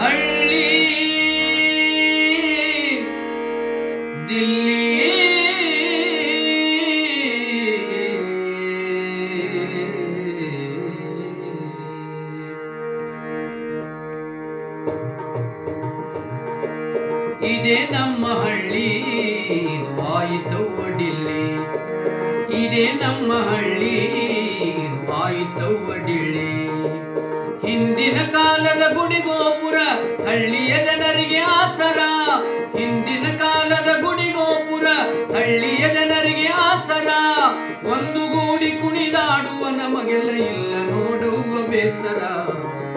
ಹಳ್ಳಿ ದಿಲ್ಲಿ ಇದೇ ನಮ್ಮ ಹಳ್ಳಿ ಆಯಿತು ಡಿಲ್ಲಿ. ಇದೇ ನಮ್ಮ ಹಳ್ಳಿ ಆಯಿತು ಡಿಲ್ಲಿ. ಹಿಂದಿನ ಕಾಲದ ಗುಡಿಗೋಪುರ ಹಳ್ಳಿಯ ಜನರಿಗೆ ಆಸರ. ಹಿಂದಿನ ಕಾಲದ ಗುಡಿಗೋಪುರ ಹಳ್ಳಿಯ ಜನರಿಗೆ ಆಸರ. ಒಂದು ಗೂಡಿ ಕುಣಿದಾಡುವ ನಮಗೆಲ್ಲ ಇಲ್ಲ ನೋಡುವ ಬೇಸರ.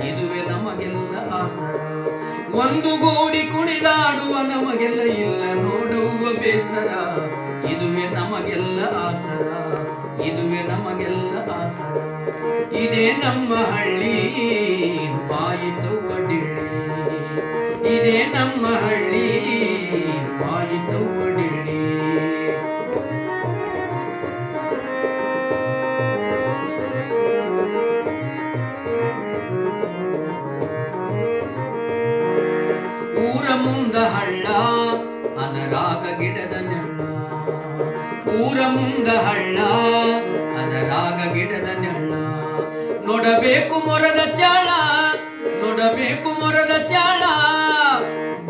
ಇದುವೇ ನಮಗೆಲ್ಲ ಆಸರ. ಒಂದು ಗೂಡಿ ಕುಣಿದಾಡುವ ನಮಗೆಲ್ಲ ಇಲ್ಲ ನೋಡುವ ಬೇಸರ. ಇದುವೇ ನಮಗೆಲ್ಲ ಆಸರ. ಇದುವೇ ನಮಗೆಲ್ಲ ಆಸರ. ಇದೇ ನಮ್ಮ ಹಳ್ಳಿ ಆಯಿತು ಡಿಲ್ಲಿ. ಇದೇ ನಮ್ಮ ಹಳ್ಳಿ ಆಯಿತು ಡಿಲ್ಲಿ. ಊರ ಮುಂದ ಹಳ್ಳ ಅದರಾಗ ಗಿಡದ ನೆಳ್ಳ. ಊರ ಮುಂದ ಹಳ್ಳ ಅದರಾಗ ಗಿಡದ ನೆಳ್ಳ. ನೋಡಬೇಕು ಮೊರದ ಚಾಳ, ನೋಡಬೇಕು ಮೊರದ ಚಾಳ.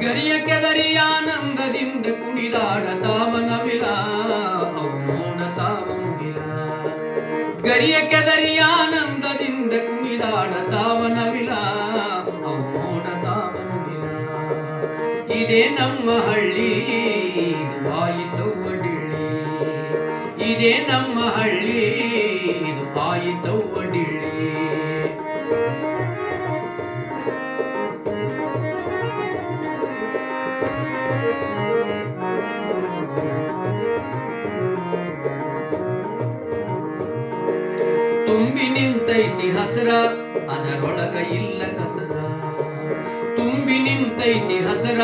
ಗರಿಯ ಕೆದರಿ ಆನಂದದಿಂದ ಕುಣಿದಾಡತಾವ ನವಿಲ. ಅವು ನೋಡತಾವ ಮುಗಿಲ. ಗರಿಯ ಕೆದರಿ ಆನಂದದಿಂದ ಕುಣಿದಾಡತಾವ ನವಿಲ. ಅವು ನೋಡತಾವ ಮುಗಿಲ. ಇದೇ ನಮ್ಮ ಹಳ್ಳಿ ಆಯಿತು ಡಿಲ್ಲಿ. ಇದೇ ನಮ್ಮ ಹಳ್ಳಿ ಆಯಿತು ಡಿಲ್ಲಿ. ತುಂಬಿ ನಿಂತೈತಿ ಹಸರ ಅದರೊಳಗ ಇಲ್ಲ ಕಸರ. ತುಂಬಿ ನಿಂತೈತಿ ಹಸರ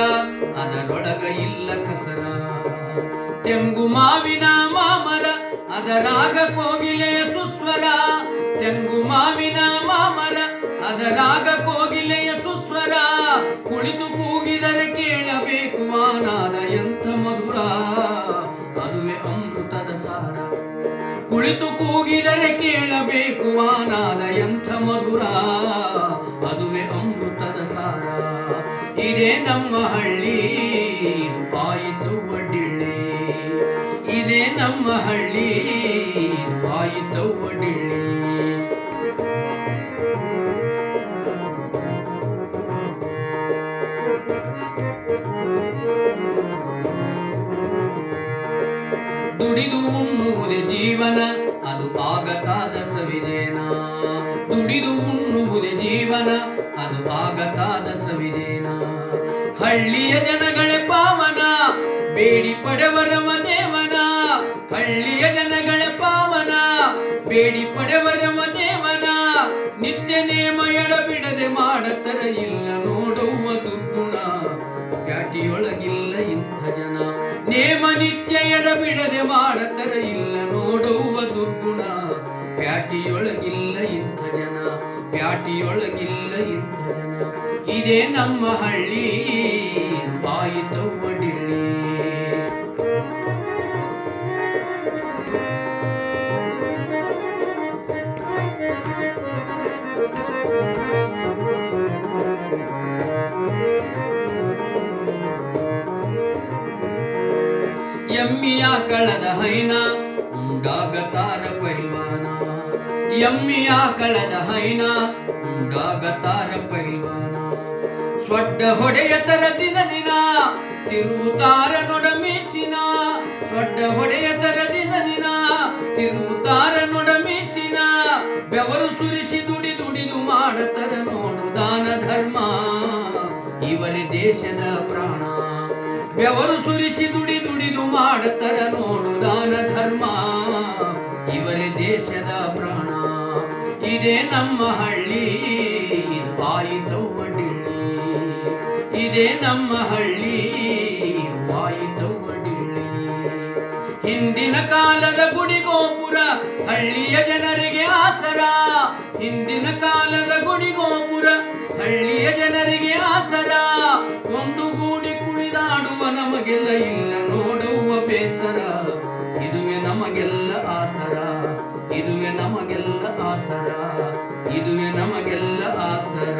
ಅದರೊಳಗ ಇಲ್ಲ ಕಸರ. ತೆಂಗು ಮಾವಿನ ಮಾಮರ ಅದರಾಗ ಕೋಗಿಲೆಯ ಸುಸ್ವರ. ತೆಂಗು ಮಾವಿನ ಮಾಮರ ಅದರಾಗ ಕೋಗಿಲೆಯ ಸುಸ್ವರ. ಕುಳಿತು ಕೂಗಿದರೆ ಕೇಳಬೇಕು ಆನಾದ ಎಂಥ ಮಧುರ. ಅದುವೇ ಅಮೃತದ ಸಾರ. ಕುಳಿತು ಕೂಗಿದರೆ ಕೇಳಬೇಕು ಆನಾದ ಎಂಥ ಮಧುರ. ಅದುವೇ ಅಮೃತದ ಸಾರ. ಇದೇ ನಮ್ಮ ಹಳ್ಳಿ ಆಯಿತು ಡಿಲ್ಲಿ. ಇದೇ ನಮ್ಮ ಹಳ್ಳಿ ಆಯಿತು ಡಿಲ್ಲಿ. ದುಡಿದು ಉಣ್ಣುವುದೇ ಜೀವನ ಅದು ಆಗತಾದ ಸವಿಜೇನ. ದುಡಿದು ಉಣ್ಣುವುದೇ ಜೀವನ ಅದು ಆಗತಾದ ಸವಿಜೇನ. ಹಳ್ಳಿಯ ಜನಗಳೇ ಪಾವನ ಬೇಡಿ ಪಡೆವರವ ದೇವನ. ಹಳ್ಳಿಯ ಜನಗಳೇ ಪಾವನ ಬೇಡಿ ಪಡೆವರವ ದೇವನ. ನಿತ್ಯ ನೇಮ ಎಡಬಿಡದೆ ಮಾಡತರ ಇಲ್ಲ ನೋಡುವ ದುರ್ಗುಣ. ಪ್ಯಾಟಿಯೊಳಗಿಲ್ಲ ಇಂಥ ಜನ. ನೇಮ ನಿತ್ಯ ಎಡಬಿಡದೆ ಮಾಡತರ ಇಲ್ಲ ನೋಡುವ ದುರ್ಗುಣ. ಪ್ಯಾಟಿಯೊಳಗಿಲ್ಲ ಇಂಥ ಜನ. ಪ್ಯಾಟಿಯೊಳಗಿಲ್ಲ ಇಂಥ ಜನ. ಇದೇ ನಮ್ಮ ಹಳ್ಳಿ ಆಯಿತು ಡಿಲ್ಲಿ. ಎಮ್ಮಿಯ ಕಳದ ಹೈನ ಉಂಡಾಗತಾರ ಪೈಲ್ವಾನ. ಎಮ್ಮಿಯ ಕಳದ ಹೈನ ಉಂಡಾಗತಾರ ಪೈಲ್ವಾನ. ಸ್ವಡ್ಡ ಹೊಡೆಯತರ ದಿನ ದಿನ ತಿರುವುತಾರ ನೊಡಮೀಸಿನ. ಸ್ವಡ್ಡ ಹೊಡೆಯತರ ದಿನ ದಿನ ತಿರುವುತಾರ ನೊಡಮೀಸಿನ. ಬೆವರು ಸುರಿಸಿ ದುಡಿ ದುಡಿದು ಮಾಡತರ ನೋಡು ದಾನ ಧರ್ಮ. ಇವರೇ ದೇಶದ ಪ್ರಾಣ. ಬೆವರು ಸುರಿಸಿ ದುಡಿ ದುಡಿದು ಮಾಡತರ ನೋಡು ದಾನ ಧರ್ಮ. ಇವರೇ ದೇಶದ ಪ್ರಾಣ. ಇದೇ ನಮ್ಮ ಹಳ್ಳಿ ಆಯಿತು ಡಿಲ್ಲಿ. ಇದೇ ನಮ್ಮ ಹಳ್ಳಿ ಆಯಿತು ಡಿಲ್ಲಿ. ಹಿಂದಿನ ಕಾಲದ ಗುಡಿಗೋಪುರ ಹಳ್ಳಿಯ ಜನರಿಗೆ ಆಸರ. ಹಿಂದಿನ ಕಾಲದ ಗುಡಿಗೋಪುರ ಹಳ್ಳಿಯ ಜನರಿಗೆ ಆಸರ. ಆಸರ. ಒಂದುಗೂಡಿ ಕುಣಿದಾಡುವ ನಮಗೆಲ್ಲ ಇಲ್ಲ ನೋಡುವ ಬೇಸರ. ಇದುವೆ ನಮಗೆಲ್ಲ ಆಸರ, ಇದುವೆ ನಮಗೆಲ್ಲ ಆಸರ, ಇದುವೆ ನಮಗೆಲ್ಲ ಆಸರ.